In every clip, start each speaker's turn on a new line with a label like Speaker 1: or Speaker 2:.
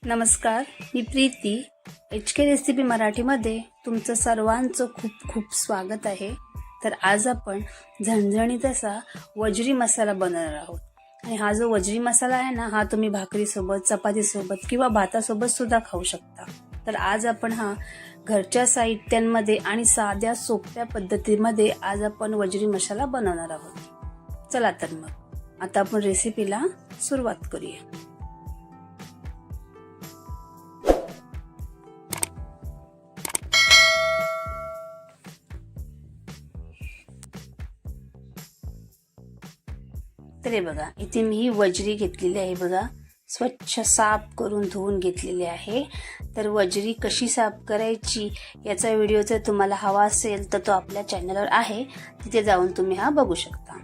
Speaker 1: नमस्कार, मी Preeti. HK recipe मराठीमध्ये तुमचं सर्वांचं खूप खूप स्वागत आहे. तर आज आपण झणझणीत असा वजरी मसाला बनवणार आहोत. आणि हा जो वजरी मसाला आहे ना, हा तुम्ही भाकरीसोबत, चपातीसोबत किंवा भातासोबत सुद्धा खाऊ शकता. तर आज आपण हा घरच्या साहित्यांमध्ये आणि साध्या सोप्या पद्धतीमध्ये आज आपण वजरी मसाला बनवणार आहोत. चला तर मग आता आपण रेसिपीला सुरुवात करूया. तर हे बघा, इथे मी ही वजरी घेतलेली आहे. बघा, स्वच्छ साफ करून धुवून घेतलेली आहे. तर वजरी कशी साफ करायची याचा व्हिडिओ जर तुम्हाला हवा असेल तर तो आपल्या चॅनलवर आहे, तिथे जाऊन तुम्ही हा बघू शकता.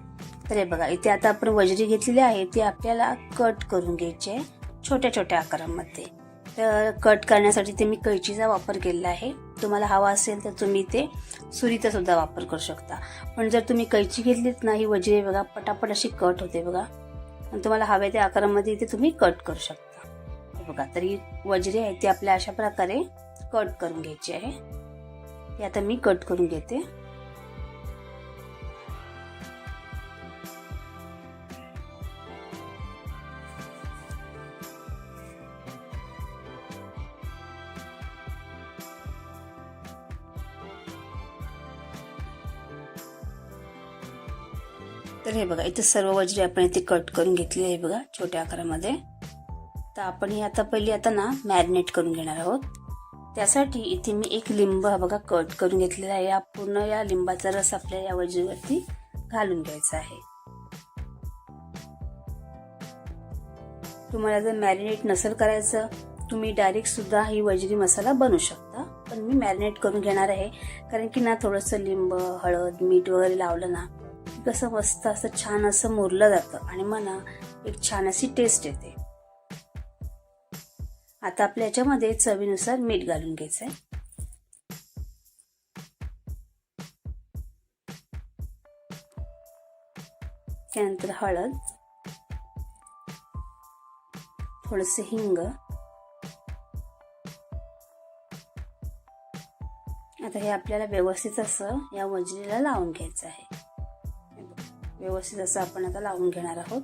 Speaker 1: तर हे बघा, इथे आता आपण वजरी घेतलेली आहे ती आपल्याला कट करून घ्यायची आहे छोट्या छोट्या आकारामध्ये. तर कट करण्यासाठी ते मी कैचीचा वापर केलेला आहे. तुम्हाला हवा असेल तर तुम्ही ते सुरीचा सुद्धा वापर करू शकता. पण जर तुम्ही कैची घेतलीत ना, ही वजरी बघा पटापट अशी कट होते बघा. आणि तुम्हाला हव्या त्या आकारामध्ये इथे तुम्ही कट करू शकता. हे बघा, तर ही वजरी आहे ती आपल्या अशा प्रकारे कट करून घ्यायची आहे. ती आता मी कट करून घेते. तर हे बघा, इथे सर्व वजरी आपण इथे कट करून घेतली आहे बघा छोट्या आकारामध्ये. तर आपण ही आता पहिली ना मॅरिनेट करून घेणार आहोत. त्यासाठी इथे मी एक लिंब हा बघा कट करून घेतलेला आहे. या पूर्ण या लिंबाचा रस आपल्याला या वजरीवरती घालून घ्यायचा आहे. तुम्हाला जर मॅरिनेट नसेल करायचं, तुम्ही डायरेक्ट सुद्धा ही वजरी मसाला बनवू शकता. पण मी मॅरिनेट करून घेणार आहे, कारण की ना थोडंसं लिंब, हळद, मीठ वगैरे लावलं ना कसं मस्त असं छान असं मुरलं जातं आणि मग ना एक छान अशी टेस्ट येते. आता आपल्या याच्यामध्ये चवीनुसार मीठ घालून घ्यायचंय. त्यानंतर हळद, थोडंसं हिंग. आता हे आपल्याला व्यवस्थित असं या वजरीला लावून घ्यायचं आहे. व्यवस्थित असं आपण आता लावून घेणार आहोत.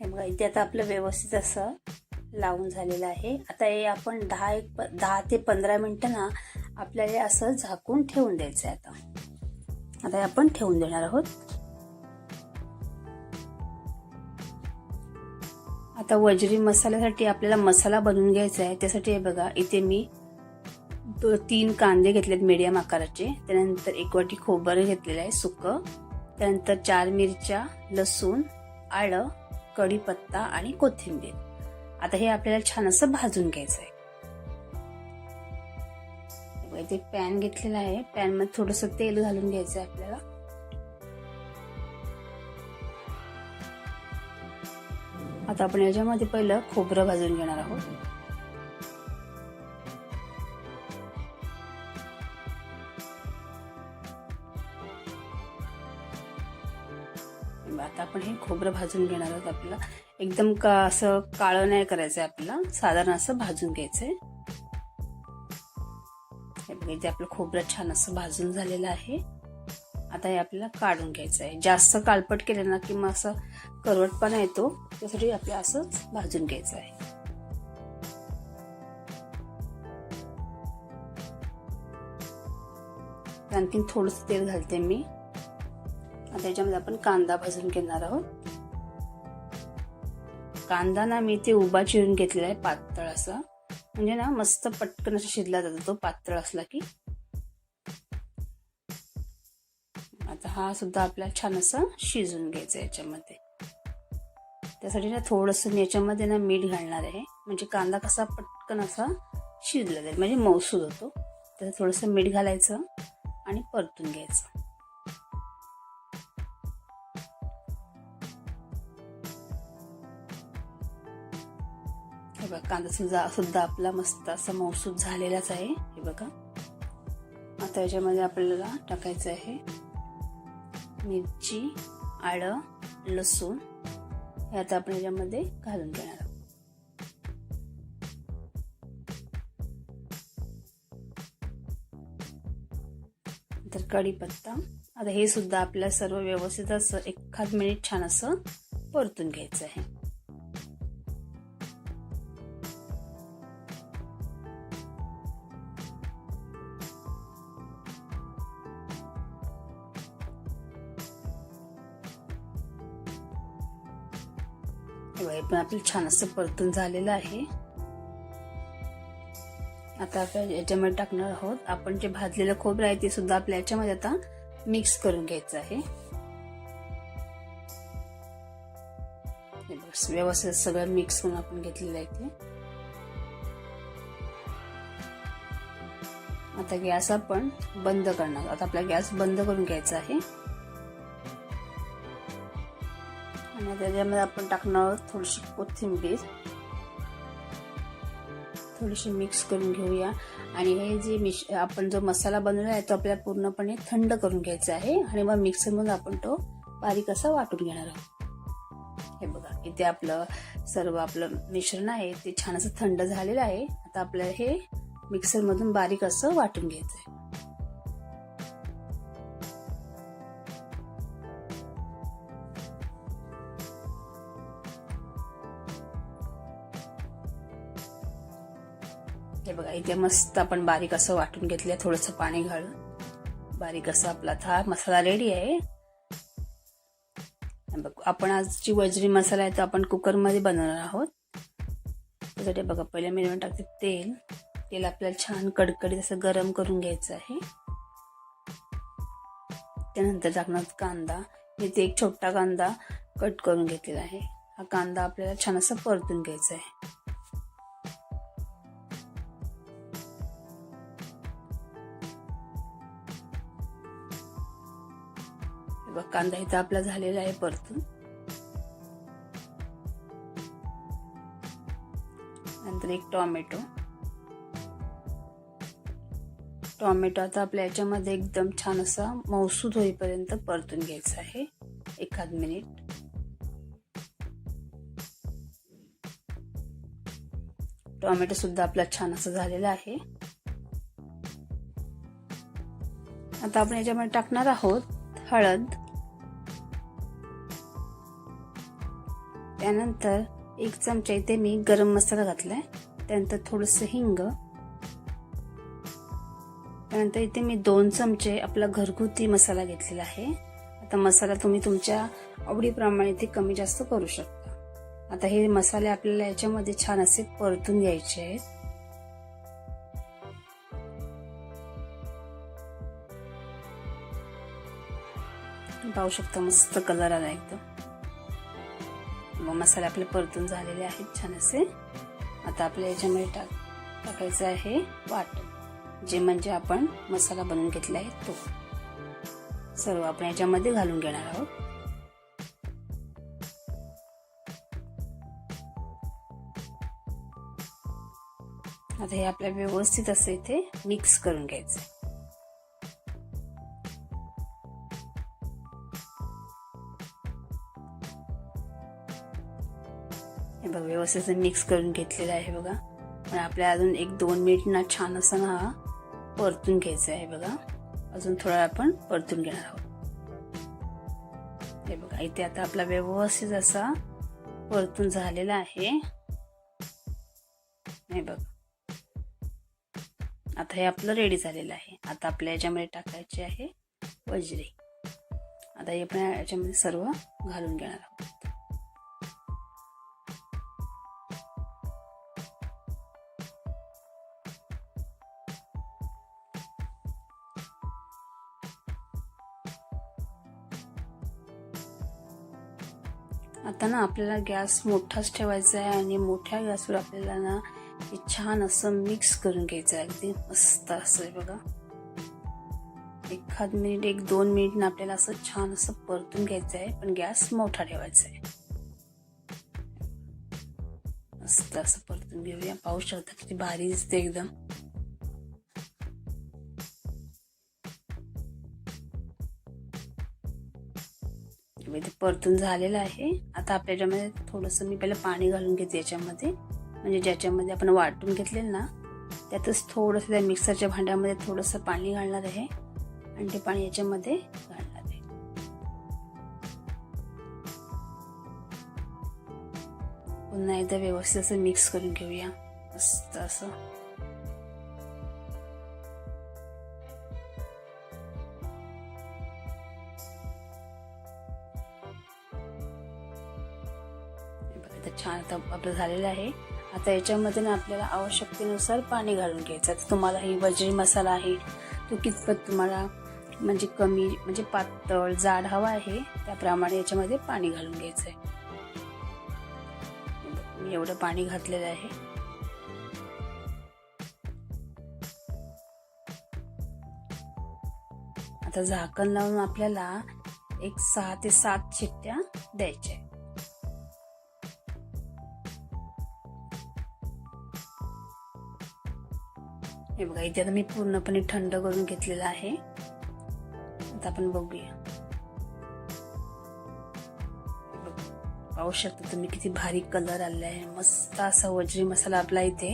Speaker 1: हे बघा, इथे आता आपलं व्यवस्थित असं लावून झालेलं आहे. आता हे आपण 10 ते 15 मिनिटं ना आपल्याला असं झाकून ठेवून द्यायचं आहे. आता आपण ठेवून देणार आहोत. आता वजरी मसाल्यासाठी आपल्याला मसाला बनवून घ्यायचा आहे. त्यासाठी हे बघा, इथे मी 3 कांदे घेतलेत मीडियम आकाराचे. त्यानंतर 1 वाटी खोबरं घेतलेलं आहे सुकं. त्यानंतर 4 मिरच्या, लसूण, आलं, कढीपत्ता आणि कोथिंबीर. आता हे आपल्याला छान असं भाजून घ्यायचं आहे. इथे पॅन घेतलेला आहे. पॅन मध्ये थोडंसं तेल घालून घ्यायचं आहे आपल्याला. आता आपण याच्यामध्ये पहिलं खोबरं भाजून घेणार आहोत. आता आपण हे खोबरं भाजून घेणार आहोत. आपल्याला एकदम असं काळं नाही करायचंय, आपल्याला साधारण असं भाजून घ्यायचंय. इथे आपलं खोबरं छान असं भाजून झालेलं आहे. आता हे आपल्याला काढून घ्यायचं आहे. जास्त काळपट केलं ना की मग असं करवटपणा येतो, त्यासाठी आपल्याला असंच भाजून घ्यायचं आहे. आणखीन थोडंसं तेल घालते मी. आता याच्यामध्ये आपण कांदा भाजून घेणार आहोत. कांदा ना मी ते उभा चिरून घेतलेला आहे पातळ असा, म्हणजे ना मस्त पटकन असं शिजला जातो तो पातळ असला की. आता हा सुद्धा आपल्याला छान असं शिजून घ्यायचं याच्यामध्ये. त्यासाठी ना थोडंसं मी याच्यामध्ये ना मीठ घालणार आहे, म्हणजे कांदा कसा पटकन असा शिजला जाईल, म्हणजे मऊसूद होतो. तर थोडंसं मीठ घालायचं आणि परतून घ्यायचं. बघा कांदा सुद्धा आपला मस्त असा मऊसूत झालेलाच आहे. हे बघा आता याच्यामध्ये आपल्याला टाकायचं आहे मिरची, आलं, लसूण हे आता आपण याच्यामध्ये घालून घेणार आहोत. तर कढीपत्ता आता हे सुद्धा आपल्याला सर्व व्यवस्थित असं 1 मिनिट छान असं परतून घ्यायचं आहे. हे पण आपलं छान असं परतून झालेलं आहे. आता आपण याच्यामध्ये टाकणार आहोत आपण जे भाजलेलं खोबरं आहे ते सुद्धा आपल्या याच्यामध्ये आता मिक्स करून घ्यायचं आहे. व्यवस्थित सगळं मिक्स करून आपण घेतलेलं आहे ते. आता गॅस आपण बंद करणार. आता आपला गॅस बंद करून घ्यायचा आहे आणि त्याच्यामध्ये आपण टाकणार आहोत थोडीशी कोथिंबीर. थोडीशी मिक्स करून घेऊया आणि हे जे आपण जो मसाला बनवला आहे तो आपल्याला पूर्णपणे थंड करून घ्यायचा आहे आणि मग मिक्सरमधून आपण तो बारीक असा वाटून घेणार आहोत. हे बघा इथे आपलं सर्व आपलं मिश्रण आहे ते छान असं थंड झालेलं आहे. आता आपल्याला हे मिक्सरमधून बारीक असं वाटून घ्यायचं आहे. हे बघा इथे मस्त आपण बारीक असं वाटून घेतलंय. थोडंसं पाणी घालून बारीक असं आपला हा मसाला रेडी आहे. आपण आज जी वजरी मसाला आहे तो आपण कुकरमध्ये बनवणार आहोत. त्यासाठी बघा पहिले मी टाकते तेल आपल्याला छान कडकडीत असं गरम करून घ्यायचं आहे. त्यानंतर टाकणार कांदा. इथे एक छोटा कांदा कट करून घेतलेला आहे. हा कांदा आपल्याला छान असं परतून घ्यायचा आहे. कांदा इथं आपला झालेला आहे परतून. नंतर एक टोमॅटो आता आपल्या याच्यामध्ये एकदम छान असा मऊसूद होईपर्यंत परतून घ्यायचा आहे 1 मिनिट. टोमॅटो सुद्धा आपला छान असं झालेला आहे. आता आपण याच्यामध्ये टाकणार आहोत हळद. त्यानंतर 1 चमचा इथे मी गरम मसाला घातलाय. त्यानंतर थोडंसं हिंग. त्यानंतर इथे मी 2 चमचे आपला घरगुती मसाला घेतलेला आहे. आता मसाला तुम्ही तुमच्या आवडीप्रमाणे ते कमी जास्त करू शकता. आता हे मसाले आपल्याला याच्यामध्ये छान असे परतून घ्यायचे आहेत. पाहू शकता मस्त कलर आला एकदम. मसाले आपले परतून झालेले आहेत छान असे. आता आपल्या याच्यामध्ये टाकायचं आहे वाटण, जे म्हणजे आपण मसाला बनवून घेतला आहे तो सर्व आपण याच्यामध्ये घालून घेणार आहोत. आता हे आपल्याला व्यवस्थित असं इथे मिक्स करून घ्यायचं. हे बघा व्यवस्थित मिक्स करून घेतलेलं आहे बघा. पण आपल्याला अजून 1-2 मिनिट ना छान असं ना परतून घ्यायचं आहे बघा. अजून थोडा आपण परतून घेणार आहोत. हे बघा इथे आता आपला व्यवस्थित असा परतून झालेला आहे. हे बघ आता हे आपलं रेडी झालेलं आहे. आता आपल्या याच्यामध्ये टाकायचे आहे वजरी. आता हे आपण याच्यामध्ये सर्व घालून घेणार आहोत. आता ना आपल्याला गॅस मोठाच ठेवायचा आहे आणि मोठ्या गॅसवर आपल्याला ना हे छान असं मिक्स करून घ्यायचं आहे. अगदी मस्त असं आहे बघा. 1 मिनिट 1-2 मिनिट ना आपल्याला असं छान असं परतून घ्यायचं आहे. पण गॅस मोठा ठेवायचा आहे. मस्त असं परतून घेऊया. पाहू शकता किती भारी दिसते एकदम. ते परतून झालेलं आहे. आता आपल्याच्यामध्ये थोडंसं मी पहिलं पाणी घालून घेते याच्यामध्ये, म्हणजे ज्याच्यामध्ये आपण वाटून घेतलेलं ना त्यातच थोडंसं त्या मिक्सरच्या भांड्यामध्ये थोडंसं पाणी घालणार आहे आणि ते पाणी याच्यामध्ये घालणार आहे. पुन्हा एकदा व्यवस्थित असं मिक्स करून घेऊया. मस्त असं छान आता आपलं झालेलं आहे. आता याच्यामध्ये ना आपल्याला आवश्यकतेनुसार पाणी घालून घ्यायचं. तर तुम्हाला ही वजरी मसाला आहे तो कितपत तुम्हाला म्हणजे कमी म्हणजे पातळ जाड हवा आहे त्याप्रमाणे याच्यामध्ये पाणी घालून घ्यायचं आहे. मी एवढं पाणी घातलेलं आहे. आता झाकण लावून आपल्याला एक 6 ते 7 शिट्ट्या द्यायच्या. हे बघा इथे आता मी पूर्णपणे थंड करून घेतलेलं आहे. आता आपण बघूया. पाहू शकता तुम्ही किती भारी कलर आलेला आहे. मस्त असा वजरी मसाला आपला इथे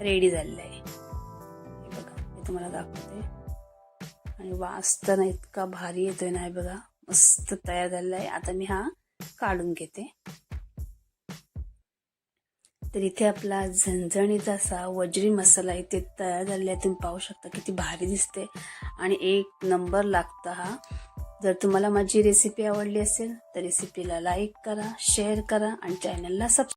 Speaker 1: रेडी झालेला आहे. हे बघा मी तुम्हाला दाखवते आणि वास तर इतका भारी येतोय ना. हे बघा मस्त तयार झालेला आहे. आता मी हा काढून घेते. तर इथे आपला झणझणीत असा वजरी मसाला इथे तयार झालेला आहे. तुम्ही पाहू शकता किती भारी दिसते आणि एक नंबर लागतं हा. जर तुम्हाला माझी रेसिपी आवडली असेल तर रेसिपीला लाईक करा, शेअर करा आणि चॅनलला सबस्क्राईब